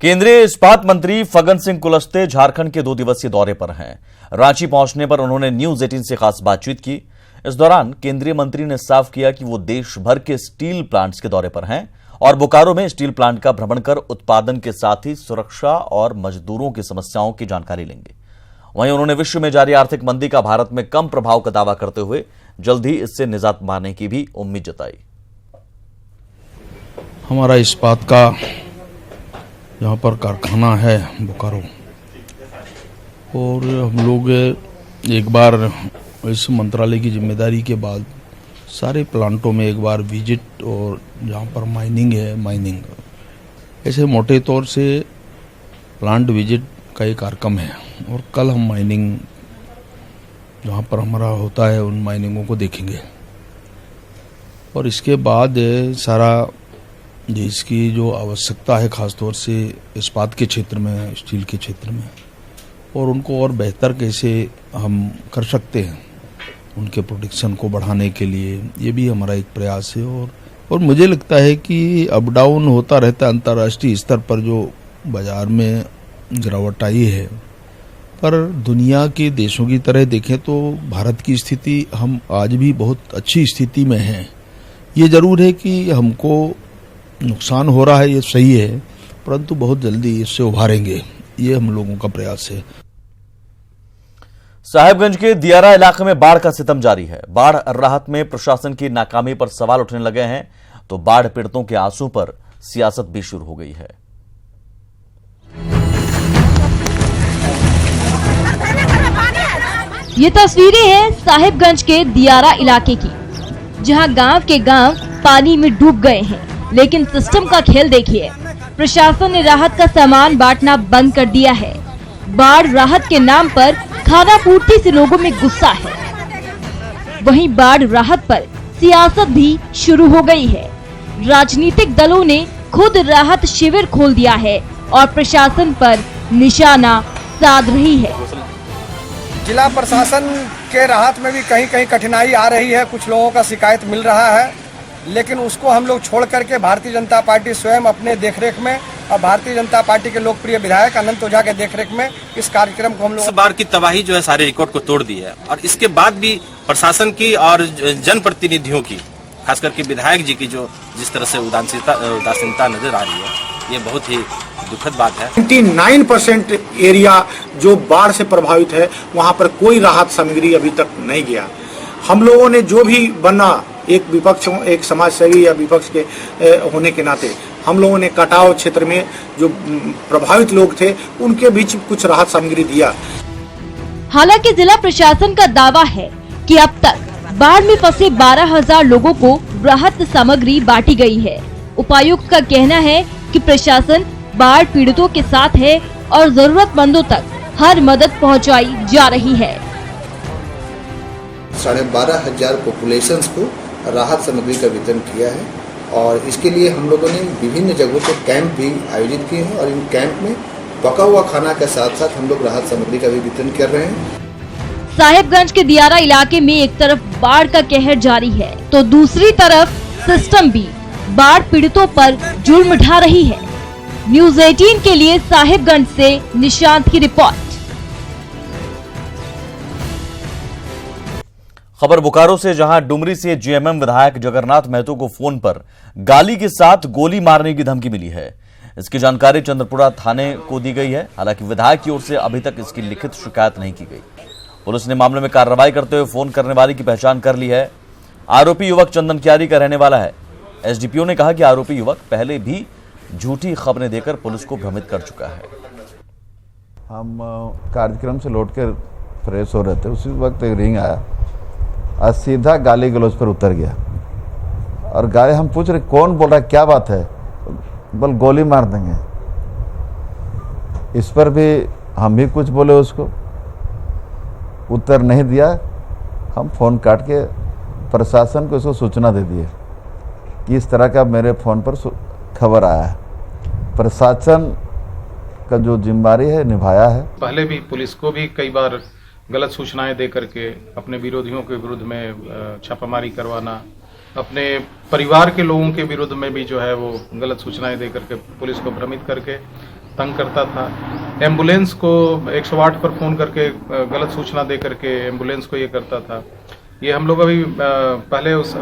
केंद्रीय इस्पात मंत्री फग्गन सिंह कुलस्ते झारखंड के 2 दिवसीय दौरे पर हैं। रांची पहुंचने पर उन्होंने न्यूज 18 से खास बातचीत की। इस दौरान केंद्रीय मंत्री ने साफ किया कि वो देश भर के स्टील प्लांट्स के दौरे पर हैं और बोकारो में स्टील प्लांट का भ्रमण कर उत्पादन के साथ ही सुरक्षा और मजदूरों की समस्याओं की जानकारी लेंगे। वहीं उन्होंने विश्व में जारी आर्थिक मंदी का भारत में कम प्रभाव का दावा करते हुए जल्द ही इससे निजात पाने की भी उम्मीद जताई। हमारा इस्पात का यहाँ पर कारखाना है बोकारो, और हम लोग एक बार इस मंत्रालय की जिम्मेदारी के बाद सारे प्लांटों में एक बार विजिट, और जहाँ पर माइनिंग है माइनिंग, ऐसे मोटे तौर से प्लांट विजिट का एक कार्यक्रम है। और कल हम माइनिंग जहाँ पर हमारा होता है उन माइनिंगों को देखेंगे, और इसके बाद सारा देश की जो आवश्यकता है खासतौर से इस्पात के क्षेत्र में, स्टील के क्षेत्र में, और उनको और बेहतर कैसे हम कर सकते हैं उनके प्रोडक्शन को बढ़ाने के लिए, ये भी हमारा एक प्रयास है। और मुझे लगता है कि अप डाउन होता रहता है अंतर्राष्ट्रीय स्तर पर, जो बाजार में गिरावट आई है, पर दुनिया के देशों की तरह देखें तो भारत की स्थिति हम आज भी बहुत अच्छी स्थिति में हैं। ये जरूर है कि हमको नुकसान हो रहा है, ये सही है, परंतु बहुत जल्दी इससे उभारेंगे, ये हम लोगों का प्रयास है। साहिबगंज के दियारा इलाके में बाढ़ का सितम जारी है। बाढ़ राहत में प्रशासन की नाकामी पर सवाल उठने लगे हैं, तो बाढ़ पीड़ितों के आंसू पर सियासत भी शुरू हो गई है। ये तस्वीरें हैं साहिबगंज के दियारा इलाके की, जहां गांव के गांव पानी में डूब गए हैं। लेकिन सिस्टम का खेल देखिए, प्रशासन ने राहत का सामान बांटना बंद कर दिया है। बाढ़ राहत के नाम पर खाना पूर्ति से लोगों में गुस्सा है। वहीं बाढ़ राहत पर सियासत भी शुरू हो गई है। राजनीतिक दलों ने खुद राहत शिविर खोल दिया है और प्रशासन पर निशाना साध रही है। जिला प्रशासन के राहत में भी कहीं कहीं कठिनाई आ रही है, कुछ लोगों का शिकायत मिल रहा है, लेकिन उसको हम लोग छोड़ करके भारतीय जनता पार्टी स्वयं अपने देखरेख में और भारतीय जनता पार्टी के लोकप्रिय विधायक अनंत ओझा के देखरेख में इस कार्यक्रम को हम लोग इस बार की तबाही जो है सारे रिकॉर्ड को तोड़ दी है। और इसके बाद भी प्रशासन की और जनप्रतिनिधियों की, खास करके विधायक जी की जो जिस तरह से उदासीनता नजर आ रही है, ये बहुत ही दुखद बात है। 99% एरिया जो बाढ़ से प्रभावित है, वहाँ पर कोई राहत सामग्री अभी तक नहीं गया। हम लोगों ने जो भी बना, एक विपक्ष, एक समाजसेवी या विपक्ष के होने के नाते हम लोगों ने कटाव क्षेत्र में जो प्रभावित लोग थे उनके बीच कुछ राहत सामग्री दिया। हालांकि जिला प्रशासन का दावा है कि अब तक बाढ़ में फंसे 12,000 लोगों को राहत सामग्री बांटी गई है। उपायुक्त का कहना है कि प्रशासन बाढ़ पीड़ितों के साथ है और जरूरतमंदों तक हर मदद पहुंचाई जा रही है। 12,500 पॉपुलेशंस को राहत सामग्री का वितरण किया है, और इसके लिए हम लोगों ने विभिन्न जगहों पर कैंप भी आयोजित किए हैं, और इन कैंप में पका हुआ खाना के साथ साथ हम लोग राहत सामग्री का भी वितरण कर रहे हैं। साहिबगंज के दियारा इलाके में एक तरफ बाढ़ का कहर जारी है, तो दूसरी तरफ सिस्टम भी बाढ़ पीड़ितों पर जुल्म ढा रही है। न्यूज 18 के लिए साहिबगंज से निशांत की रिपोर्ट। खबर बोकारो से, जहां डुमरी से जीएमएम विधायक जगन्नाथ महतो को फोन पर गाली के साथ गोली मारने की धमकी मिली है। इसकी जानकारी चंद्रपुरा थाने को दी गई है। हालांकि विधायक की ओर से अभी तक इसकी लिखित शिकायत नहीं की गई। पुलिस ने मामले में कार्रवाई करते हुए फोन करने वाले की पहचान कर ली है। आरोपी युवक चंदन क्यारी का रहने वाला है। एसडीपीओ ने कहा कि आरोपी युवक पहले भी झूठी खबरें देकर पुलिस को भ्रमित कर चुका है। हम कार्यक्रम से लौट कर फ्रेश हो रहे थे, उसी वक्त एक रिंग आया और सीधा गाली गलौज पर उतर गया। और गाली, हम पूछ रहे कौन बोल रहा है, क्या बात है, बोल गोली मार देंगे। इस पर भी हम भी कुछ बोले, उसको उत्तर नहीं दिया। हम फोन काट के प्रशासन को इसको सूचना दे दिए कि इस तरह का मेरे फोन पर खबर आया है। प्रशासन का जो जिम्मेदारी है निभाया है। पहले भी पुलिस को भी कई बार गलत सूचनाएं दे करके अपने विरोधियों के विरुद्ध में छापामारी करवाना, अपने परिवार के लोगों के विरुद्ध में भी जो है वो गलत सूचनाएं दे करके पुलिस को भ्रमित करके तंग करता था। एम्बुलेंस को 108 पर फ़ोन करके गलत सूचना दे करके एम्बुलेंस को ये करता था। ये हम लोग अभी पहले उस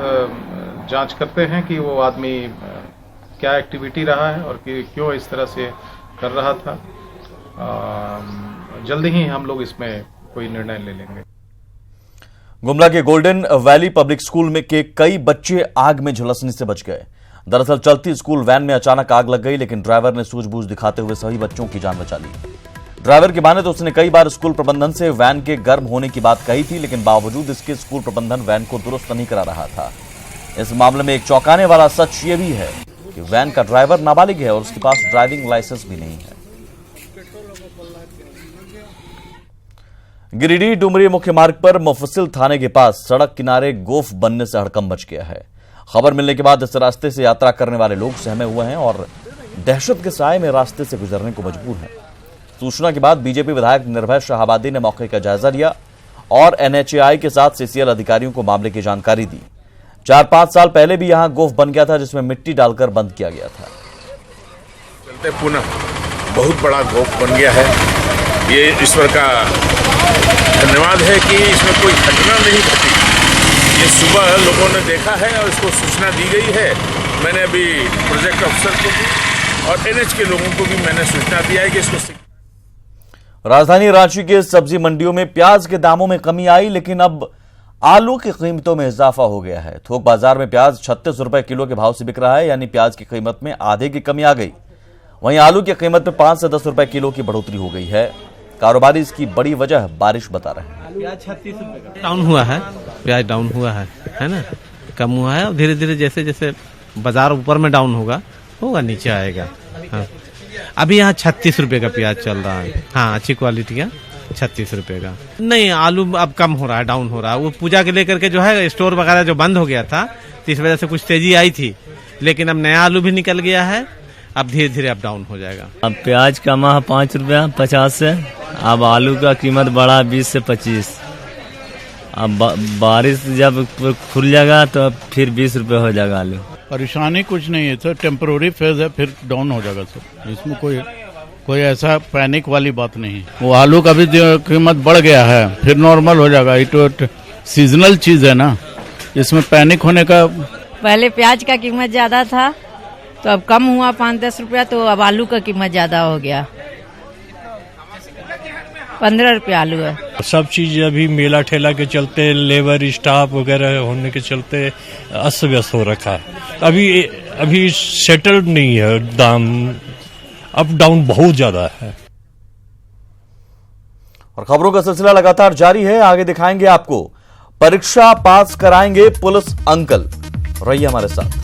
जांच करते हैं कि वो आदमी क्या एक्टिविटी रहा है और कि क्यों इस तरह से कर रहा था। जल्दी ही हम लोग इसमें कोई निर्णय ले लेंगे। गुमला के गोल्डन वैली पब्लिक स्कूल में के कई बच्चे आग में झुलसने से बच गए। दरअसल चलती स्कूल वैन में अचानक आग लग गई, लेकिन ड्राइवर ने सूझबूझ दिखाते हुए सभी बच्चों की जान बचा ली। ड्राइवर की माने तो उसने कई बार स्कूल प्रबंधन से वैन के गर्म होने की बात कही थी, लेकिन बावजूद इसके स्कूल प्रबंधन वैन को दुरुस्त नहीं करा रहा था। इस मामले में एक चौंकाने वाला सच ये भी है कि वैन का ड्राइवर नाबालिग है और उसके पास ड्राइविंग लाइसेंस भी नहीं है। गिरिडीह डुमरी मुख्य मार्ग पर मुफस्सिल थाने के पास सड़क किनारे गोफ बनने से हड़कंप मच गया है। खबर मिलने के बाद इस रास्ते से यात्रा करने वाले लोग सहमे हुए हैं और दहशत के साए में रास्ते से गुजरने को मजबूर हैं। सूचना के बाद बीजेपी विधायक निर्भय शाहाबादी ने मौके का जायजा लिया और एनएचएआई के साथ सीसीएल अधिकारियों को मामले की जानकारी दी। 4-5 साल पहले भी यहां गोफ बन गया था, जिसमें मिट्टी डालकर बंद किया गया था। चलते पुनः बहुत बड़ा गोफ बन गया है। ये ईश्वर का धन्यवाद है कि इसमें कोई घटना नहीं घटी। ये सुबह लोगों ने देखा है और इसको सूचना दी गई है। मैंने अभी प्रोजेक्ट अफसर को भी और एनएच के लोगों को भी मैंने सूचना दिया है कि इसको। राजधानी रांची के सब्जी मंडियों में प्याज के दामों में कमी आई, लेकिन अब आलू की कीमतों में इजाफा हो गया है। थोक बाजार में प्याज 36 रुपए किलो के भाव से बिक रहा है, यानी प्याज की कीमत में आधे की कमी आ गई। वहीं आलू की कीमत में 5 से 10 रुपए किलो की बढ़ोतरी हो गई है। कारोबारी इसकी बड़ी वजह बारिश बता रहे हैं। प्याज 36 रुपए डाउन हुआ है, प्याज डाउन हुआ है ना, कम हुआ है और धीरे धीरे जैसे जैसे बाजार ऊपर में डाउन होगा नीचे आएगा। हाँ। अभी यहाँ 36 रुपए का प्याज चल रहा है। हाँ, अच्छी क्वालिटी का 36 रुपए का। नहीं, आलू अब कम हो रहा है, डाउन हो रहा है। वो पूजा के लेकर के जो है स्टोर वगैरह जो बंद हो गया था, तो इस वजह से कुछ तेजी आई थी, लेकिन अब नया आलू भी निकल गया है। अब धीरे धीरे अब डाउन हो जाएगा। अब प्याज कमा 5 रुपया 50 से, अब आलू का कीमत बढ़ा 20 से 25। अब बारिश जब खुल जाएगा तो फिर 20 रुपये हो जाएगा आलू। परेशानी कुछ नहीं है सर, टेम्पररी फेज है, फिर डाउन हो जाएगा सर। इसमें कोई ऐसा पैनिक वाली बात नहीं है। वो आलू का भी कीमत बढ़ गया है, फिर नॉर्मल हो जाएगा। ये तो सीजनल चीज है ना, इसमें पैनिक होने का। पहले प्याज का कीमत ज्यादा था तो अब कम हुआ 5-10 रुपया, तो अब आलू का कीमत ज्यादा हो गया। 15 रुपया आलू है। सब चीज अभी मेला ठेला के चलते, लेबर स्टाफ वगैरह होने के चलते अस्त व्यस्त हो रखा है। अभी सेटल्ड नहीं है दाम, अप डाउन बहुत ज्यादा है। और खबरों का सिलसिला लगातार जारी है, आगे दिखाएंगे आपको। परीक्षा पास कराएंगे पुलिस अंकल, रहिए हमारे साथ।